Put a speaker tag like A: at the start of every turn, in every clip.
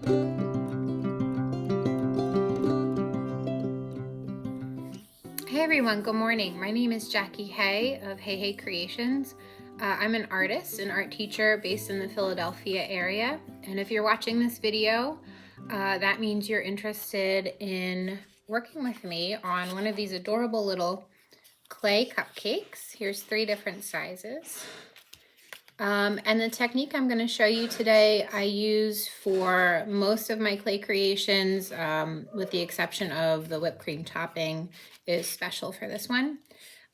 A: Hey everyone, good morning. My name is Jackie Hay of Hay Hay Creations. I'm an artist, an art teacher based in the Philadelphia area. And if you're watching this video, that means you're interested in working with me on one of these adorable little clay cupcakes. Here's 3 different sizes. And the technique I'm going to show you today, I use for most of my clay creations, with the exception of the whipped cream topping is special for this one.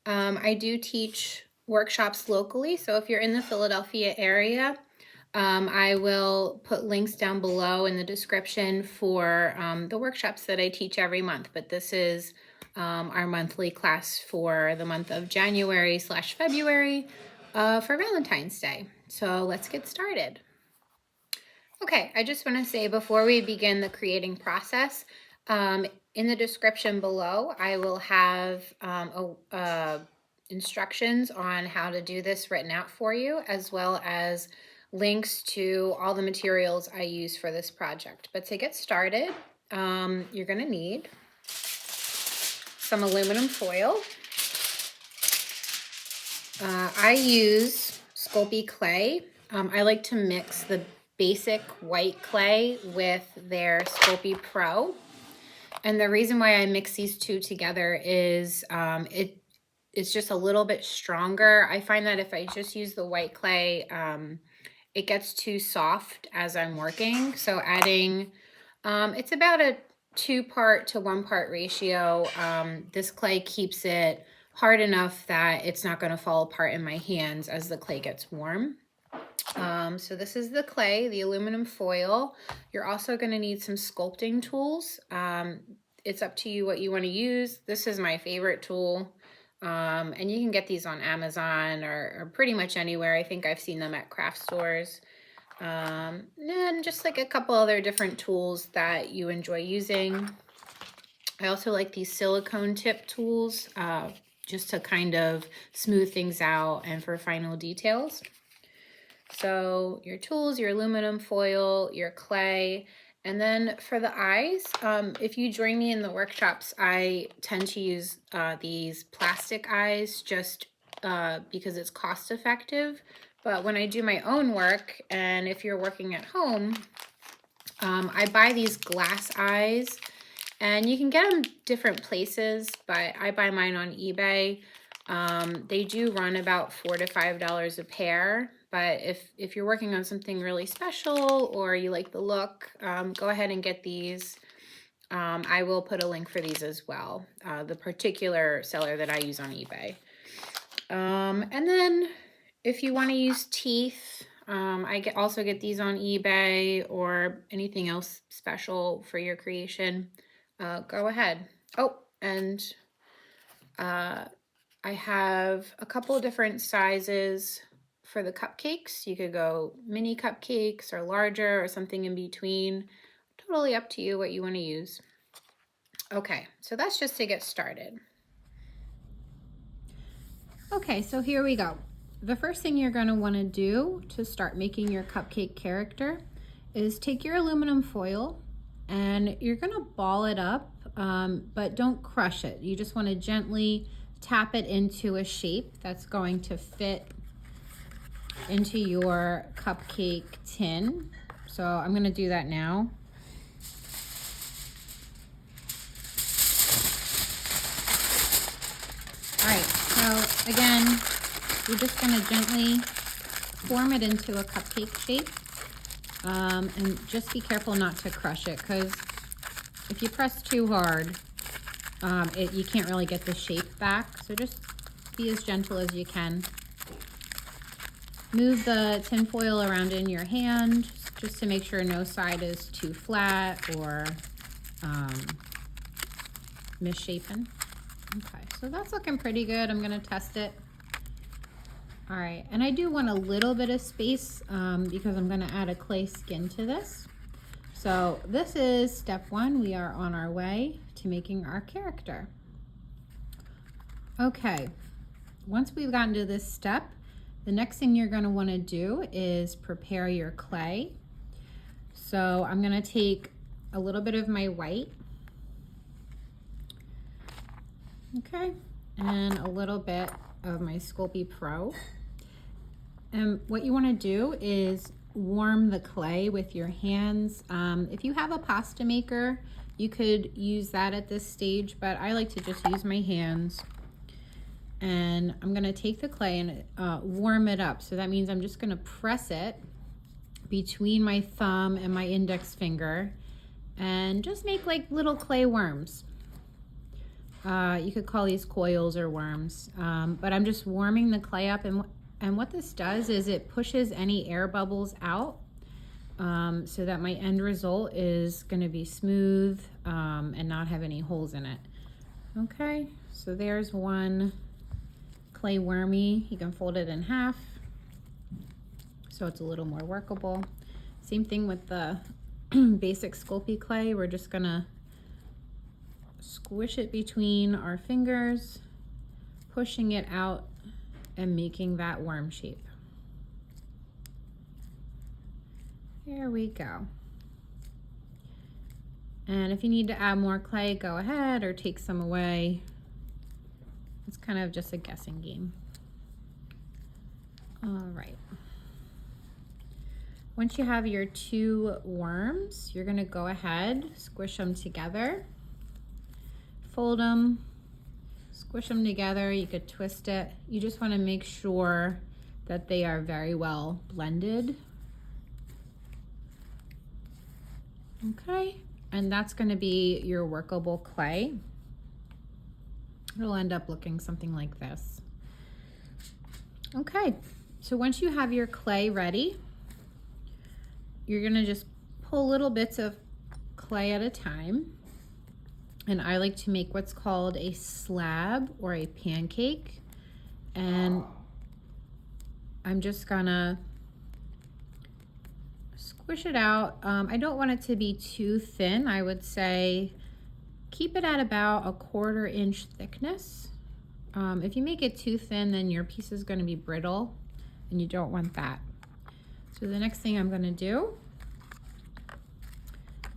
A: I do teach workshops locally, so if you're in the Philadelphia area, I will put links down below in the description for the workshops that I teach every month, but this is our monthly class for the month of January/February for Valentine's Day. So let's get started. Okay, I just want to say before we begin the creating process, in the description below, I will have instructions on how to do this written out for you, as well as links to all the materials I use for this project. But to get started, you're going to need some aluminum foil. I use Sculpey clay. I like to mix the basic white clay with their Sculpey Pro. And the reason why I mix these two together is it's just a little bit stronger. I find that if I just use the white clay, it gets too soft as I'm working. So adding, it's about a 2-part to 1-part ratio. This clay keeps it hard enough that it's not going to fall apart in my hands as the clay gets warm. So this is the clay, the aluminum foil. You're also going to need some sculpting tools. It's up to you what you want to use. This is my favorite tool. And you can get these on Amazon or pretty much anywhere. I think I've seen them at craft stores. And just like a couple other different tools that you enjoy using. I also like these silicone tip tools, just to kind of smooth things out and for final details. So your tools, your aluminum foil, your clay, and then for the eyes, if you join me in the workshops, I tend to use these plastic eyes just because it's cost effective. But when I do my own work, and if you're working at home, I buy these glass eyes. And you can get them different places, but I buy mine on eBay. They do run about $4 to $5 a pair, but if you're working on something really special or you like the look, go ahead and get these. I will put a link for these as well, the particular seller that I use on eBay. And then if you want to use teeth, I also get these on eBay or anything else special for your creation. Go ahead. Oh, and I have a couple of different sizes for the cupcakes. You could go mini cupcakes or larger or something in between. Totally up to you what you want to use. Okay, so that's just to get started. Okay, so here we go. The first thing you're going to want to do to start making your cupcake character is take your aluminum foil and you're going to ball it up, but don't crush it. You just want to gently tap it into a shape that's going to fit into your cupcake tin. So I'm going to do that now. All right, so again, you're just going to gently form it into a cupcake shape. And just be careful not to crush it, because if you press too hard, you can't really get the shape back. So just be as gentle as you can. Move the tin foil around in your hand just to make sure no side is too flat or misshapen. Okay, so that's looking pretty good. I'm going to test it. All right, and I do want a little bit of space because I'm going to add a clay skin to this. So this is step 1. We are on our way to making our character. Okay, once we've gotten to this step, the next thing you're going to want to do is prepare your clay. So I'm gonna take a little bit of my white, okay, and a little bit of my Sculpey Pro. And what you wanna do is warm the clay with your hands. If you have a pasta maker, you could use that at this stage, but I like to just use my hands. And I'm gonna take the clay and warm it up. So that means I'm just gonna press it between my thumb and my index finger and just make like little clay worms. You could call these coils or worms, but I'm just warming the clay up, and what this does is it pushes any air bubbles out, so that my end result is going to be smooth and not have any holes in it. Okay, so there's one clay wormy. You can fold it in half so it's a little more workable. Same thing with the basic Sculpey clay. We're just gonna squish it between our fingers, pushing it out and making that worm shape. There we go. And if you need to add more clay, go ahead, or take some away. It's kind of just a guessing game. All right. Once you have your two worms, you're gonna go ahead, squish them together, fold them, squish them together. You could twist it. You just wanna make sure that they are very well blended. Okay, and that's gonna be your workable clay. It'll end up looking something like this. Okay, so once you have your clay ready, you're gonna just pull little bits of clay at a time. And I like to make what's called a slab or a pancake. And I'm just gonna squish it out. I don't want it to be too thin. I would say keep it at about a 1/4 inch thickness. If you make it too thin, then your piece is gonna be brittle and you don't want that. So the next thing I'm gonna do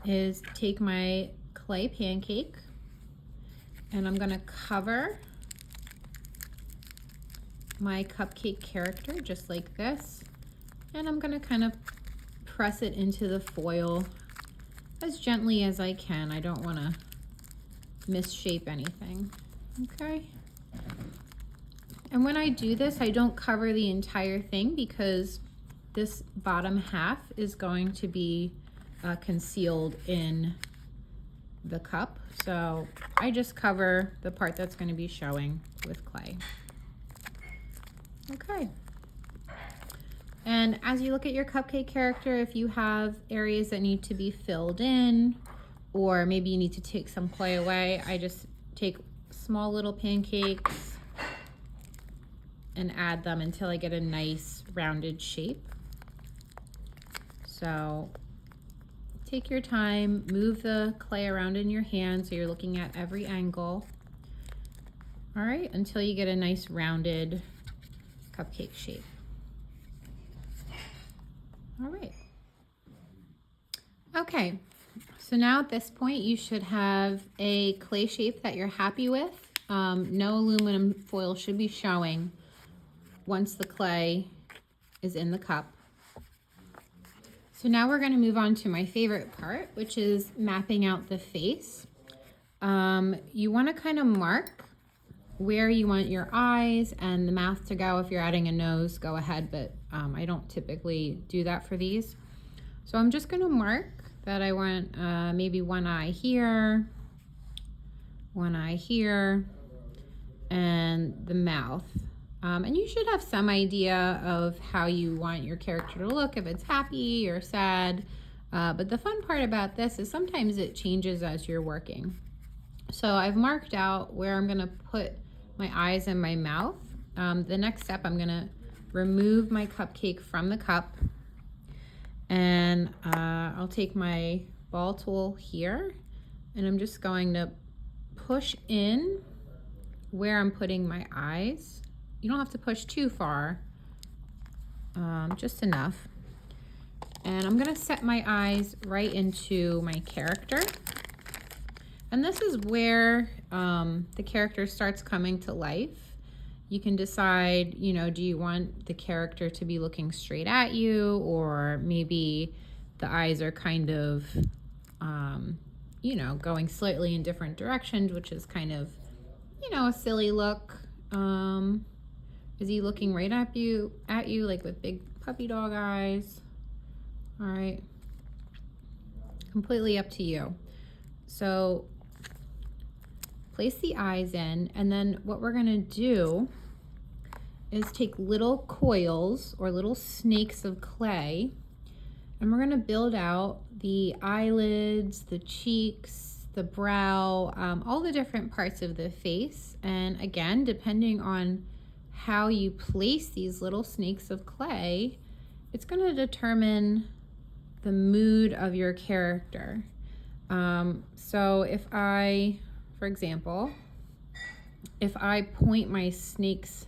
A: is take my clay pancake and I'm gonna cover my cupcake character just like this. And I'm gonna kind of press it into the foil as gently as I can. I don't wanna misshape anything, okay? And when I do this, I don't cover the entire thing because this bottom half is going to be concealed in the cup. So I just cover the part that's going to be showing with clay. Okay. And as you look at your cupcake character, if you have areas that need to be filled in, or maybe you need to take some clay away, I just take small little pancakes and add them until I get a nice rounded shape. So take your time, move the clay around in your hand so you're looking at every angle. All right, until you get a nice rounded cupcake shape. All right. Okay, so now at this point you should have a clay shape that you're happy with. No aluminum foil should be showing once the clay is in the cup. So now we're going to move on to my favorite part, which is mapping out the face. You want to kind of mark where you want your eyes and the mouth to go. If you're adding a nose, go ahead, but I don't typically do that for these. So I'm just going to mark that I want maybe one eye here, and the mouth. And you should have some idea of how you want your character to look, if it's happy or sad. But the fun part about this is sometimes it changes as you're working. So I've marked out where I'm gonna put my eyes and my mouth. The next step, I'm gonna remove my cupcake from the cup, and I'll take my ball tool here, and I'm just going to push in where I'm putting my eyes. You don't have to push too far, just enough. And I'm gonna set my eyes right into my character. And this is where the character starts coming to life. You can decide, you know, do you want the character to be looking straight at you, or maybe the eyes are kind of, you know, going slightly in different directions, which is kind of, you know, a silly look. Is he looking right at you like with big puppy dog eyes? All right, completely up to you. So place the eyes in, and then what we're gonna do is take little coils or little snakes of clay, and we're gonna build out the eyelids, the cheeks, the brow, all the different parts of the face. And again, depending on how you place these little snakes of clay, it's gonna determine the mood of your character. So if I, for example, if I point my snakes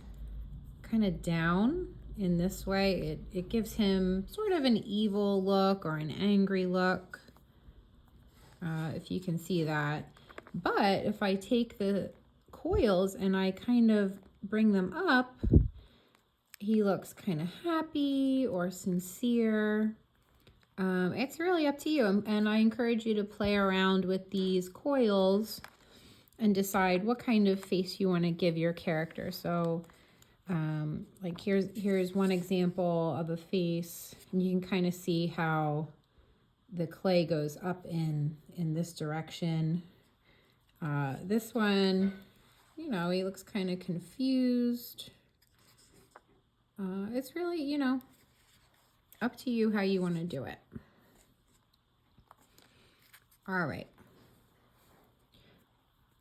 A: kind of down in this way, it gives him sort of an evil look or an angry look, if you can see that. But if I take the coils and I kind of bring them up, he looks kind of happy or sincere. It's really up to you, and I encourage you to play around with these coils and decide what kind of face you want to give your character. So like here's one example of a face, and you can kind of see how the clay goes up in this direction. This one, you know, he looks kind of confused. It's really, you know, up to you how you want to do it. All right.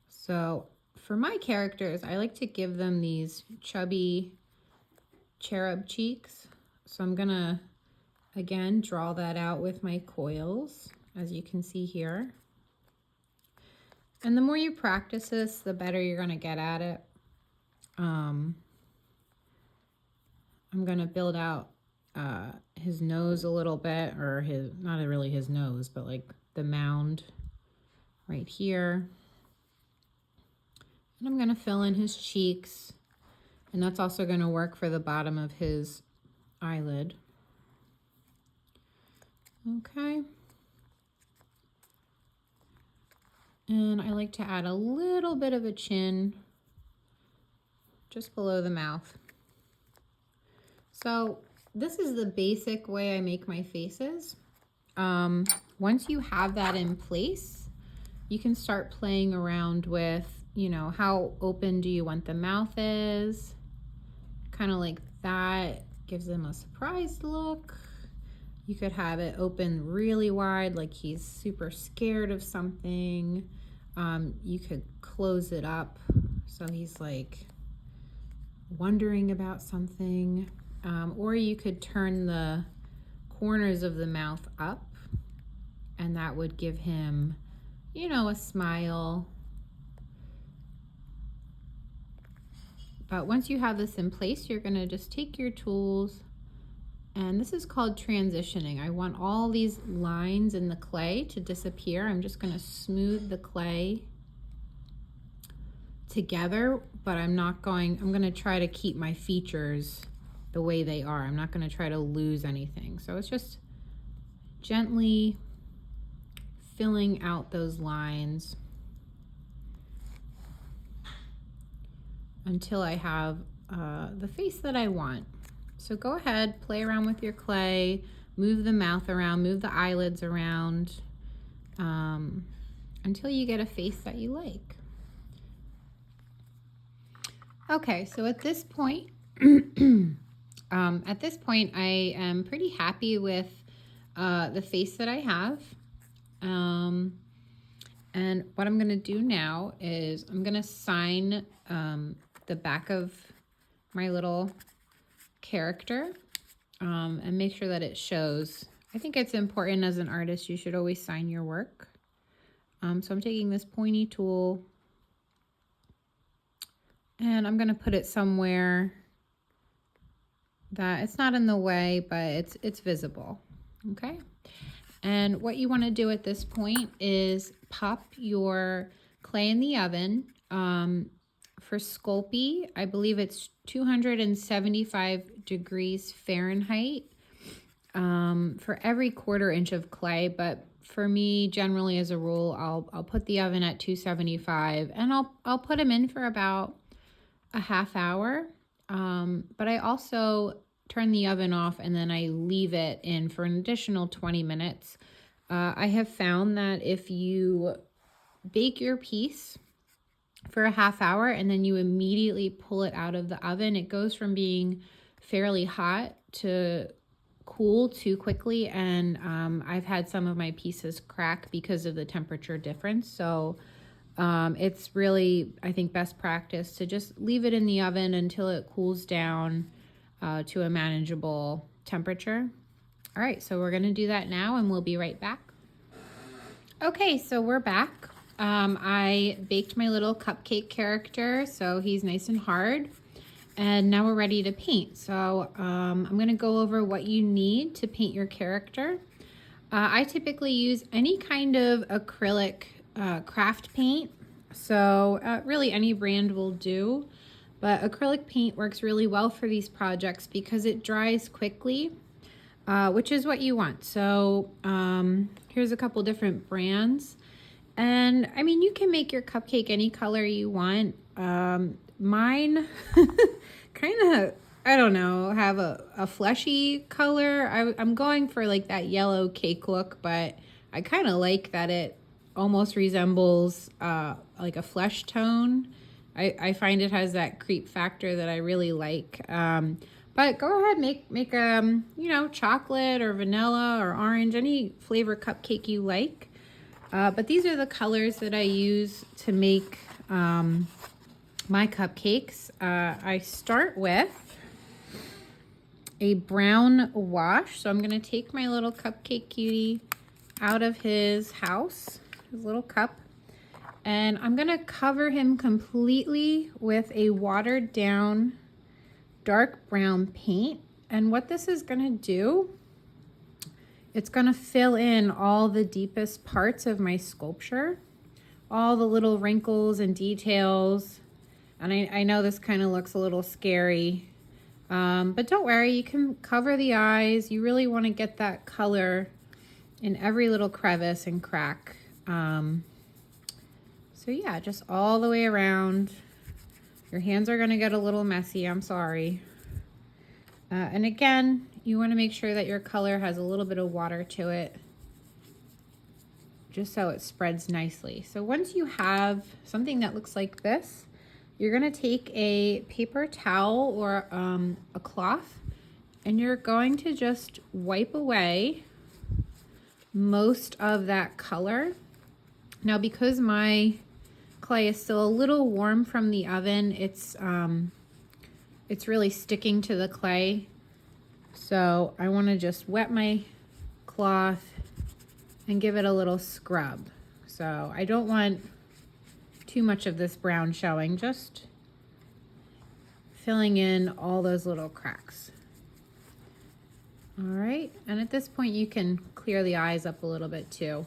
A: So for my characters, I like to give them these chubby cherub cheeks. So I'm gonna, again, draw that out with my coils, as you can see here. And the more you practice this, the better you're gonna get at it. I'm gonna build out his nose a little bit, or his, not really his nose, but like the mound right here. And I'm gonna fill in his cheeks, and that's also gonna work for the bottom of his eyelid. Okay. And I like to add a little bit of a chin just below the mouth. So this is the basic way I make my faces. Once you have that in place, you can start playing around with, you know, how open do you want the mouth is? Kind of like that gives them a surprised look. You could have it open really wide, like he's super scared of something. You could close it up so he's like wondering about something. Or you could turn the corners of the mouth up, and that would give him, you know, a smile. But once you have this in place, you're gonna just take your tools, and this is called transitioning. I want all these lines in the clay to disappear. I'm just gonna smooth the clay together, but I'm gonna try to keep my features the way they are. I'm not gonna try to lose anything. So it's just gently filling out those lines until I have the face that I want. So go ahead, play around with your clay, move the mouth around, move the eyelids around, until you get a face that you like. Okay, so at this point, I am pretty happy with the face that I have. And what I'm gonna do now is I'm gonna sign the back of my little character and make sure that it shows. I think it's important as an artist, you should always sign your work. So I'm taking this pointy tool and I'm gonna put it somewhere that it's not in the way, but it's visible. Okay. And what you want to do at this point is pop your clay in the oven. For Sculpey, I believe it's 275 degrees Fahrenheit for every 1/4 inch of clay. But for me, generally as a rule, I'll put the oven at 275, and I'll put them in for about a half hour. But I also turn the oven off and then I leave it in for an additional 20 minutes. I have found that if you bake your piece for a half hour and then you immediately pull it out of the oven, it goes from being fairly hot to cool too quickly. And I've had some of my pieces crack because of the temperature difference. So it's really, I think, best practice to just leave it in the oven until it cools down to a manageable temperature. All right, so we're going to do that now and we'll be right back. Okay, so we're back. I baked my little cupcake character, so he's nice and hard. And now we're ready to paint. So I'm going to go over what you need to paint your character. I typically use any kind of acrylic craft paint. So really any brand will do. But acrylic paint works really well for these projects because it dries quickly, which is what you want. So here's a couple different brands. And I mean, you can make your cupcake any color you want. Mine kind of, I don't know, have a fleshy color. I'm going for like that yellow cake look, but I kind of like that it almost resembles like a flesh tone. I find it has that creep factor that I really like. But go ahead, make you know, chocolate or vanilla or orange, any flavor cupcake you like. But these are the colors that I use to make my cupcakes. I start with a brown wash. So I'm going to take my little cupcake cutie out of his house, his little cup, and I'm going to cover him completely with a watered down dark brown paint. And what this is going to do, it's going to fill in all the deepest parts of my sculpture, all the little wrinkles and details. And I know this kind of looks a little scary, but don't worry, you can cover the eyes. You really want to get that color in every little crevice and crack. So yeah, just all the way around. Your hands are going to get a little messy, I'm sorry. And again, you want to make sure that your color has a little bit of water to it, just so it spreads nicely. So once you have something that looks like this, you're going to take a paper towel or a cloth, and you're going to just wipe away most of that color. Now, because my clay is still a little warm from the oven, it's really sticking to the clay. So I want to just wet my cloth and give it a little scrub. So I don't want too much of this brown showing, just filling in all those little cracks. All right, and at this point you can clear the eyes up a little bit too.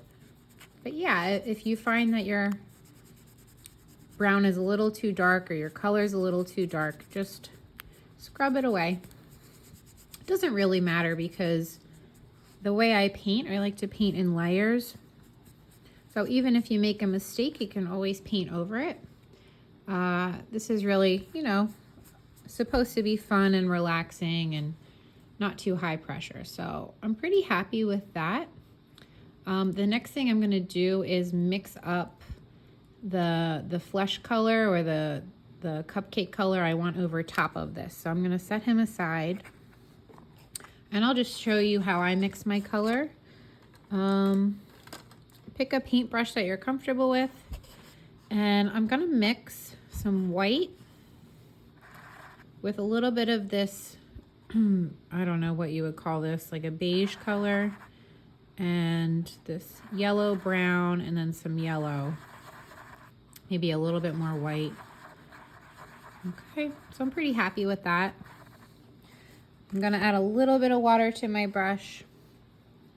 A: But yeah, if you find that your brown is a little too dark or your color is a little too dark, just scrub it away. It doesn't really matter because the way I paint, I like to paint in layers. So even if you make a mistake, you can always paint over it. This is really, you know, supposed to be fun and relaxing and not too high pressure. So I'm pretty happy with that. The next thing I'm going to do is mix up the flesh color or the cupcake color I want over top of this. So I'm going to set him aside, and I'll just show you how I mix my color. Pick a paintbrush that you're comfortable with, and I'm going to mix some white with a little bit of this, I don't know what you would call this, like a beige color, and this yellow brown, and then some yellow, maybe a little bit more white. Okay, so I'm pretty happy with that. I'm gonna add a little bit of water to my brush,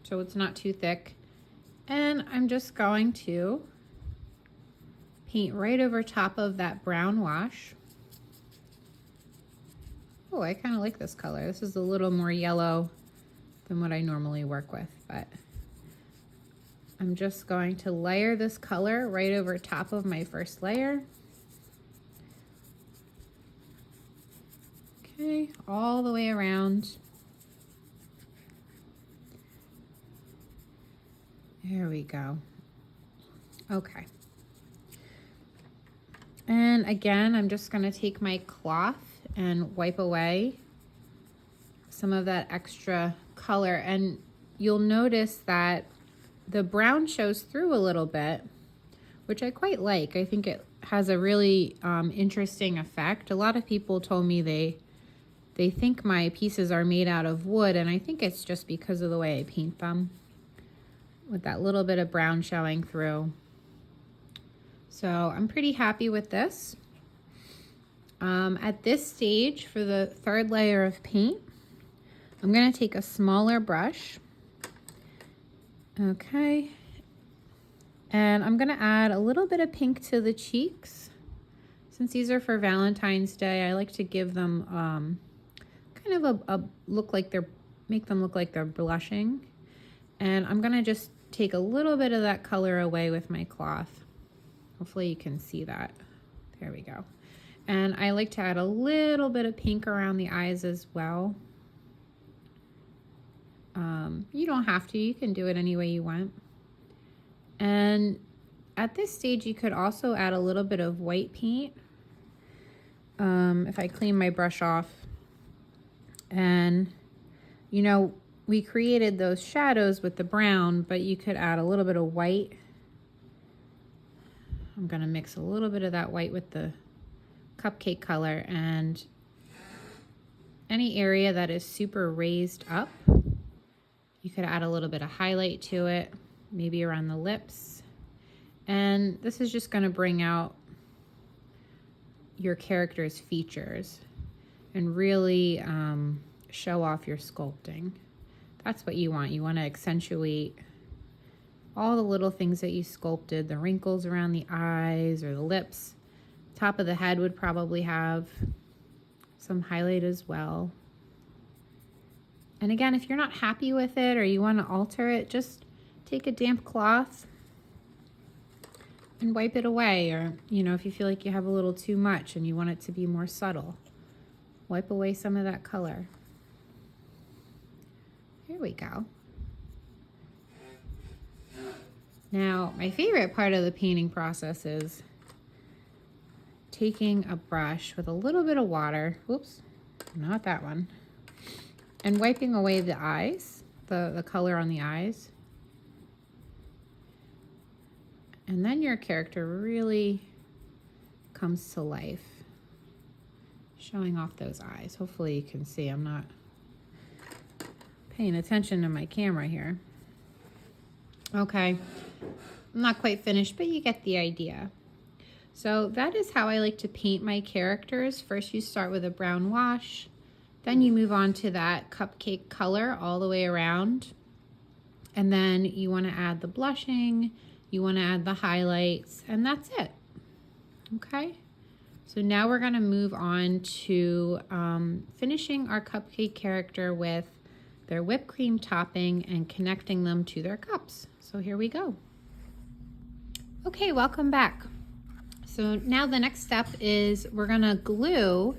A: so it's not too thick. And I'm just going to paint right over top of that brown wash. Oh, I kind of like this color. This is a little more yellow than what I normally work with, but I'm just going to layer this color right over top of my first layer. Okay, all the way around. There we go. Okay. And again, I'm just going to take my cloth and wipe away some of that extra color. And you'll notice that the brown shows through a little bit, which I quite like. I think it has a really interesting effect. A lot of people told me they think my pieces are made out of wood, and I think it's just because of the way I paint them, with that little bit of brown showing through. So I'm pretty happy with this. At this stage, for the third layer of paint, I'm going to take a smaller brush. Okay. And I'm going to add a little bit of pink to the cheeks. Since these are for Valentine's Day, I like to give them kind of a look like make them look like they're blushing. And I'm going to just take a little bit of that color away with my cloth. Hopefully you can see that. There we go. And I like to add a little bit of pink around the eyes as well. You don't have to, you can do it any way you want. And at this stage, you could also add a little bit of white paint. If I clean my brush off. And, you know, we created those shadows with the brown, but you could add a little bit of white. I'm going to mix a little bit of that white with the cupcake color, and any area that is super raised up, you could add a little bit of highlight to it, maybe around the lips. And this is just going to bring out your character's features and really show off your sculpting. That's what you want. You want to accentuate all the little things that you sculpted, the wrinkles around the eyes or the lips. Top of the head would probably have some highlight as well. And again, if you're not happy with it or you want to alter it, just take a damp cloth and wipe it away. Or, you know, if you feel like you have a little too much and you want it to be more subtle, wipe away some of that color. Here we go. Now, my favorite part of the painting process is taking a brush with a little bit of water, oops, not that one, and wiping away the eyes, the color on the eyes. And then your character really comes to life, showing off those eyes. Hopefully you can see. I'm not paying attention to my camera here. Okay, I'm not quite finished, but you get the idea. So that is how I like to paint my characters. First you start with a brown wash, then you move on to that cupcake color all the way around, and then you want to add the blushing, you want to add the highlights, and that's it. Okay, so now we're going to move on to finishing our cupcake character with their whipped cream topping and connecting them to their cups. So here we go. Okay, welcome back. So now the next step is we're gonna glue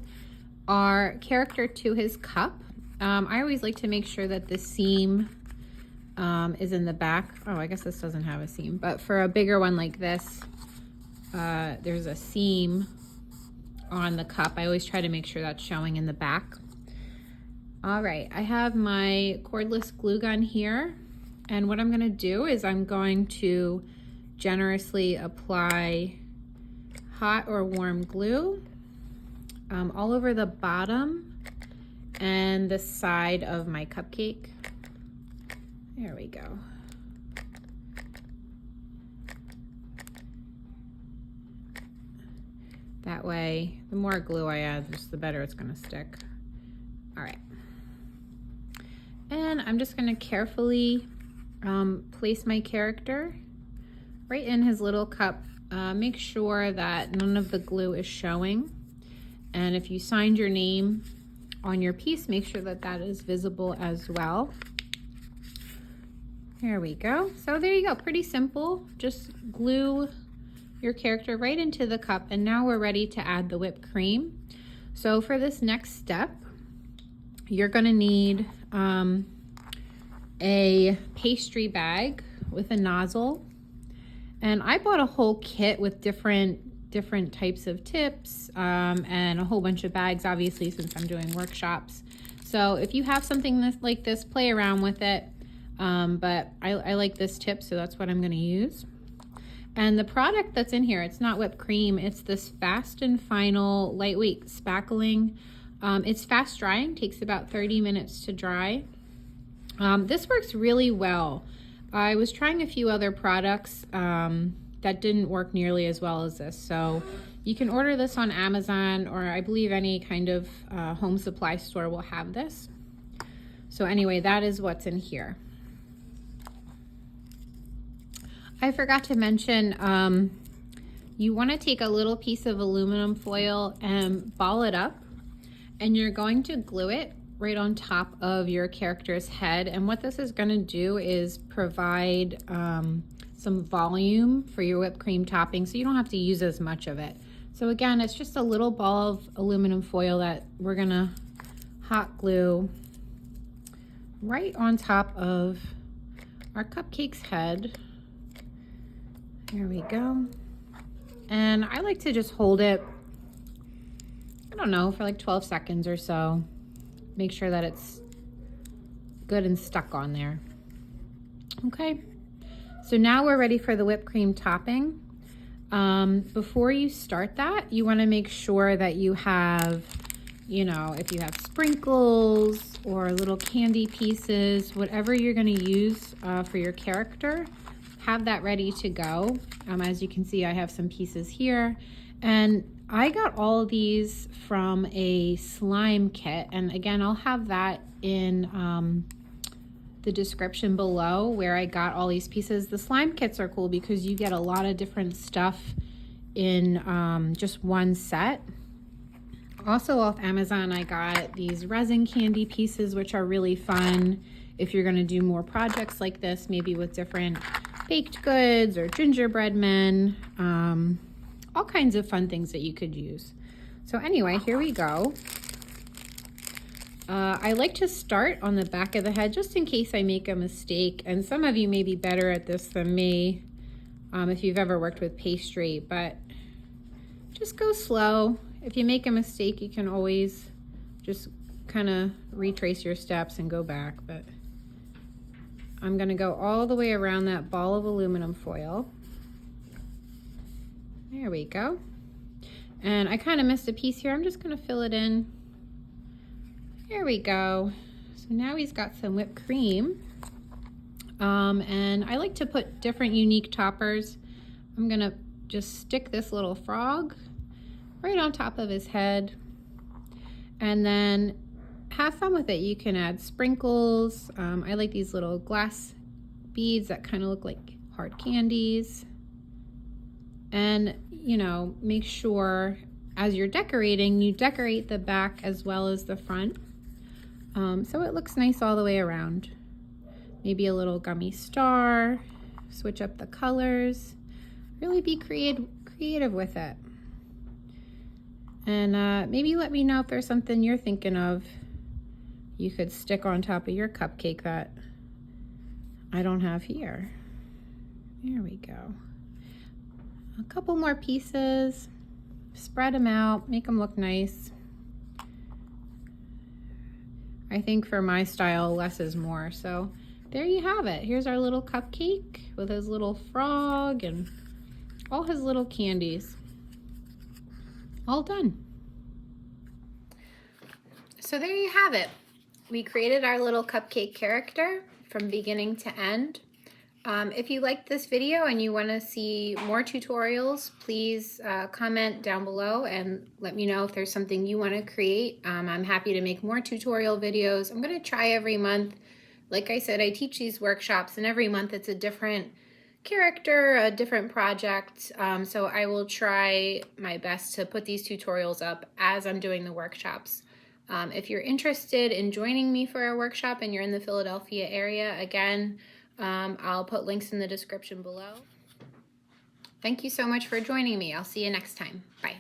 A: our character to his cup. I always like to make sure that the seam is in the back. Oh, I guess this doesn't have a seam, but for a bigger one like this, there's a seam on the cup. I always try to make sure that's showing in the back. All right, I have my cordless glue gun here, and what I'm gonna do is I'm going to generously apply hot or warm glue all over the bottom and the side of my cupcake. There we go. That way, the more glue I add, just the better it's gonna stick. All right. And I'm just gonna carefully place my character right in his little cup. Make sure that none of the glue is showing. And if you signed your name on your piece, make sure that that is visible as well. There we go. So there you go, pretty simple. Just glue your character right into the cup, and now we're ready to add the whipped cream. So for this next step, you're gonna need a pastry bag with a nozzle. And I bought a whole kit with different types of tips and a whole bunch of bags, obviously, since I'm doing workshops. So if you have something like this, play around with it. But I like this tip, so that's what I'm gonna use. And the product that's in here, it's not whipped cream, it's this Fast and Final lightweight spackling. It's fast drying, takes about 30 minutes to dry. This works really well. I was trying a few other products that didn't work nearly as well as this. So you can order this on Amazon, or I believe any kind of home supply store will have this. So anyway, that is what's in here. I forgot to mention, you want to take a little piece of aluminum foil and ball it up, and you're going to glue it right on top of your character's head. And what this is going to do is provide some volume for your whipped cream topping, so you don't have to use as much of it. So again, it's just a little ball of aluminum foil that we're going to hot glue right on top of our cupcake's head. There we go. And I like to just hold it, I don't know, for like 12 seconds or so. Make sure that it's good and stuck on there. Okay, so now we're ready for the whipped cream topping. Before you start that, you want to make sure that you have, you know, if you have sprinkles or little candy pieces, whatever you're going to use for your character, have that ready to go. As you can see, I have some pieces here, and I got all of these from a slime kit, and again, I'll have that in the description below where I got all these pieces. The slime kits are cool because you get a lot of different stuff in just one set. Also off Amazon, I got these resin candy pieces, which are really fun if you're gonna do more projects like this, maybe with different baked goods or gingerbread men, all kinds of fun things that you could use. So anyway, here we go. I like to start on the back of the head just in case I make a mistake, and some of you may be better at this than me if you've ever worked with pastry, but just go slow. If you make a mistake, you can always just kind of retrace your steps and go back, but I'm gonna go all the way around that ball of aluminum foil. There we go. And I kind of missed a piece here. I'm just gonna fill it in. There we go. So now he's got some whipped cream. And I like to put different unique toppers. I'm gonna just stick this little frog right on top of his head. And then have fun with it. You can add sprinkles. I like these little glass beads that kind of look like hard candies. And, you know, make sure as you're decorating, you decorate the back as well as the front. So it looks nice all the way around. Maybe a little gummy star, switch up the colors, really be creative with it. And maybe let me know if there's something you're thinking of you could stick on top of your cupcake that I don't have here. There we go. A couple more pieces, spread them out, make them look nice. I think for my style, less is more. So there you have it. Here's our little cupcake with his little frog and all his little candies. All done. So there you have it. We created our little cupcake character from beginning to end. If you liked this video and you want to see more tutorials, please comment down below and let me know if there's something you want to create. I'm happy to make more tutorial videos. I'm going to try every month Like I said, I teach these workshops, and every month it's a different character, a different project. So I will try my best to put these tutorials up as I'm doing the workshops. If you're interested in joining me for a workshop and you're in the Philadelphia area, again, I'll put links in the description below. Thank you so much for joining me. I'll see you next time. Bye.